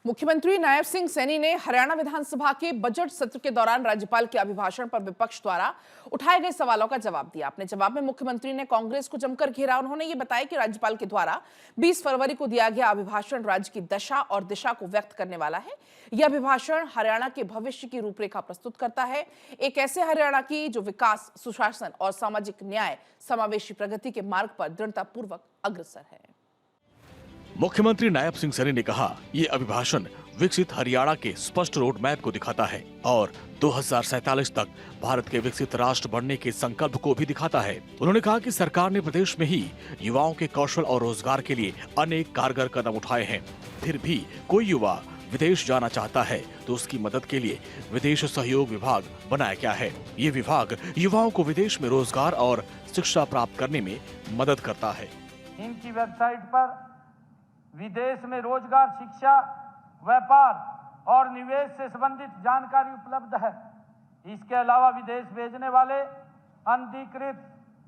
मुख्यमंत्री नायब सिंह सैनी ने हरियाणा विधानसभा के बजट सत्र के दौरान राज्यपाल के अभिभाषण पर विपक्ष द्वारा उठाए गए सवालों का जवाब दिया। अपने जवाब में मुख्यमंत्री ने कांग्रेस को जमकर घेरा। उन्होंने ये बताया कि राज्यपाल के द्वारा 20 फरवरी को दिया गया अभिभाषण राज्य की दशा और दिशा को व्यक्त करने वाला है। यह अभिभाषण हरियाणा के भविष्य की रूपरेखा प्रस्तुत करता है, एक ऐसे हरियाणा की जो विकास, सुशासन और सामाजिक न्याय, समावेशी प्रगति के मार्ग पर दृढ़तापूर्वक अग्रसर है। मुख्यमंत्री नायब सिंह सैनी ने कहा, ये अभिभाषण विकसित हरियाणा के स्पष्ट रोड मैप को दिखाता है और 2047 तक भारत के विकसित राष्ट्र बनने के संकल्प को भी दिखाता है। उन्होंने कहा कि सरकार ने प्रदेश में ही युवाओं के कौशल और रोजगार के लिए अनेक कारगर कदम उठाए हैं। फिर भी कोई युवा विदेश जाना चाहता है तो उसकी मदद के लिए विदेश सहयोग विभाग बनाया गया है। ये विभाग युवाओं को विदेश में रोजगार और शिक्षा प्राप्त करने में मदद करता है। इनकी वेबसाइट पर विदेश में रोजगार, शिक्षा, व्यापार और निवेश से संबंधित जानकारी उपलब्ध है। इसके अलावा विदेश भेजने वाले अनधिकृत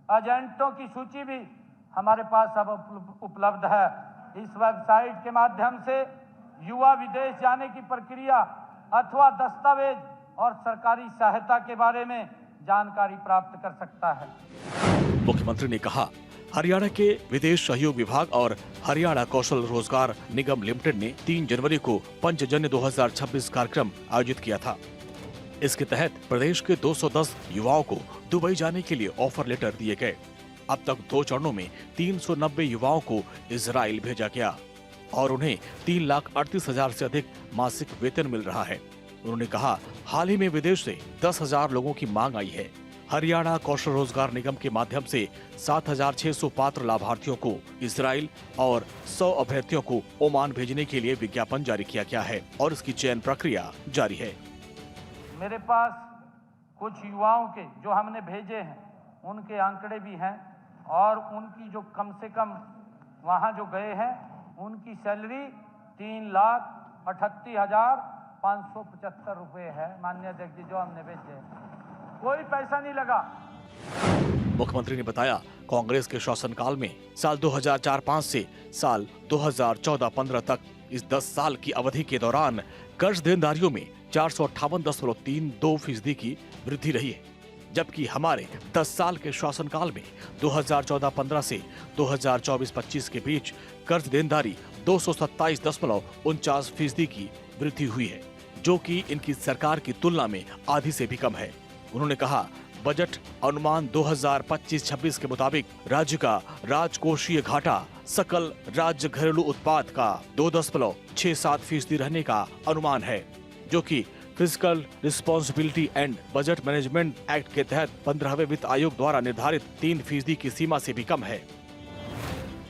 एजेंटों की सूची भी हमारे पास अब उपलब्ध है। इस वेबसाइट के माध्यम से युवा विदेश जाने की प्रक्रिया अथवा दस्तावेज और सरकारी सहायता के बारे में जानकारी प्राप्त कर सकता है। मुख्यमंत्री ने कहा, हरियाणा के विदेश सहयोग विभाग और हरियाणा कौशल रोजगार निगम लिमिटेड ने 3 जनवरी को पंचजन्य 2026 कार्यक्रम आयोजित किया था। इसके तहत प्रदेश के 210 युवाओं को दुबई जाने के लिए ऑफर लेटर दिए गए। अब तक 2 चरणों में 390 युवाओं को इजराइल भेजा गया और उन्हें 3,38,000 से अधिक मासिक वेतन मिल रहा है। उन्होंने कहा, हाल ही में विदेश से 10,000 लोगों की मांग आई है। हरियाणा कौशल रोजगार निगम के माध्यम से 7,600 पात्र लाभार्थियों को इजराइल और 100 अभ्यर्थियों को ओमान भेजने के लिए विज्ञापन जारी किया गया है और इसकी चयन प्रक्रिया जारी है। मेरे पास कुछ युवाओं के जो हमने भेजे हैं उनके आंकड़े भी हैं और उनकी जो कम से कम वहां जो गए हैं उनकी सैलरी 3,38,575 रुपए है। माननीय अध्यक्ष जी, जो हमने भेजे कोई पैसा नहीं लगा। मुख्यमंत्री ने बताया, कांग्रेस के शासनकाल में साल 2004-05 से साल 2014-15 तक इस 10 साल की अवधि के दौरान कर्ज देनदारियों में 458.32% की वृद्धि रही है, जबकि हमारे 10 साल के शासनकाल में 2014-15 से 2024-25 के बीच कर्ज देनदारी 227.49% की वृद्धि हुई है, जो कि इनकी सरकार की तुलना में आधी से भी कम है। उन्होंने कहा, बजट अनुमान 2025-26 के मुताबिक राज्य का राजकोषीय घाटा सकल राज्य घरेलू उत्पाद का 2.67% रहने का अनुमान है, जो कि physical responsibility and budget management act के तहत 15वें वित्त आयोग द्वारा निर्धारित 3% की सीमा से भी कम है।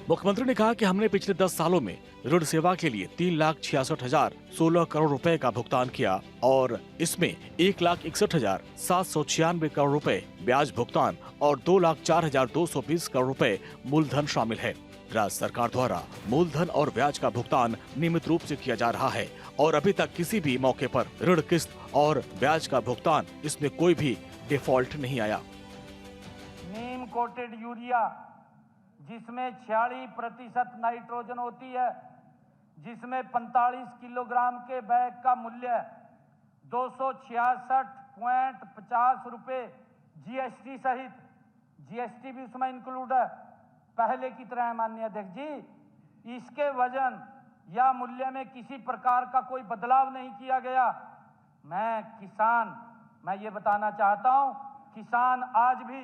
मुख्यमंत्री ने कहा कि हमने पिछले 10 सालों में ऋण सेवा के लिए 3,66,016 करोड़ रुपए का भुगतान किया और इसमें 1,61,796 करोड़ रुपए ब्याज भुगतान और 2,04,220 करोड़ रुपए मूलधन शामिल है। राज्य सरकार द्वारा मूलधन और ब्याज का भुगतान नियमित रूप से किया जा रहा है और अभी तक किसी भी मौके पर ऋण किस्त और ब्याज का भुगतान इसमें कोई भी डिफॉल्ट नहीं आया। नीम कोटेड यूरिया जिसमें 46% नाइट्रोजन होती है, जिसमें 45 किलोग्राम के बैग का मूल्य 266.50 रुपए जीएसटी सहित, जीएसटी भी उसमें इंक्लूड है, पहले की तरह है। माननीय अध्यक्ष जी, इसके वजन या मूल्य में किसी प्रकार का कोई बदलाव नहीं किया गया। मैं ये बताना चाहता हूं, किसान आज भी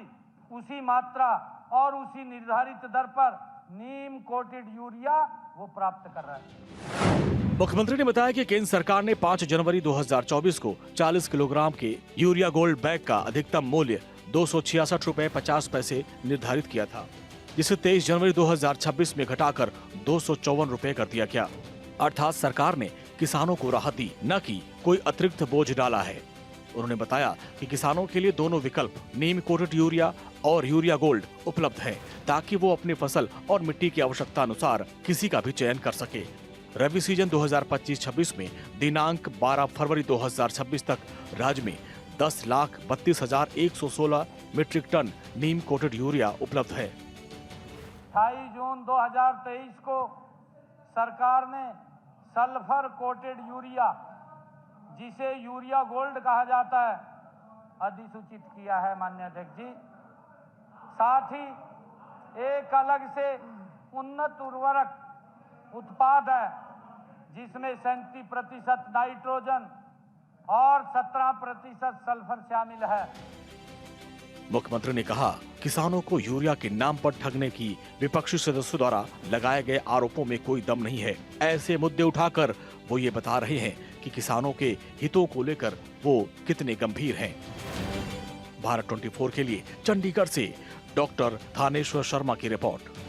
उसी मात्रा और उसी निर्धारित दर पर नीम कोटेड यूरिया वो प्राप्त कर रहा है। मुख्यमंत्री ने बताया कि केंद्र सरकार ने 5 जनवरी 2024 को 40 किलोग्राम के यूरिया गोल्ड बैग का अधिकतम मूल्य 266.50 रुपए निर्धारित किया था, जिसे 23 जनवरी 2026 में घटाकर 254 रुपए कर दिया गया। अर्थात सरकार ने किसानों को राहत दी, न कि कोई अतिरिक्त बोझ डाला है। उन्होंने बताया कि किसानों के लिए दोनों विकल्प नीम कोटेड यूरिया और यूरिया गोल्ड उपलब्ध है, ताकि वो अपनी फसल और मिट्टी की आवश्यकता अनुसार किसी का भी चयन कर सके। रबी सीजन 2025-26 में दिनांक 12 फरवरी 2026 तक राज्य में 10,32,116 मीट्रिक टन नीम कोटेड यूरिया उपलब्ध है। 28 जून 2023 को सरकार ने सल्फर कोटेड यूरिया, जिसे यूरिया गोल्ड कहा जाता है, अधिसूचित किया है माननीय अध्यक्ष जी। साथ ही एक अलग से उन्नत उर्वरक उत्पाद है जिसमें 37% नाइट्रोजन और 17% सल्फर शामिल है। मुख्यमंत्री ने कहा, किसानों को यूरिया के नाम पर ठगने की विपक्षी सदस्यों द्वारा लगाए गए आरोपों में कोई दम नहीं है। ऐसे मुद्दे उठाकर वो ये बता रहे हैं कि किसानों के हितों को लेकर वो कितने गंभीर हैं। भारत 24 के लिए चंडीगढ़ से डॉक्टर थानेश्वर शर्मा की रिपोर्ट।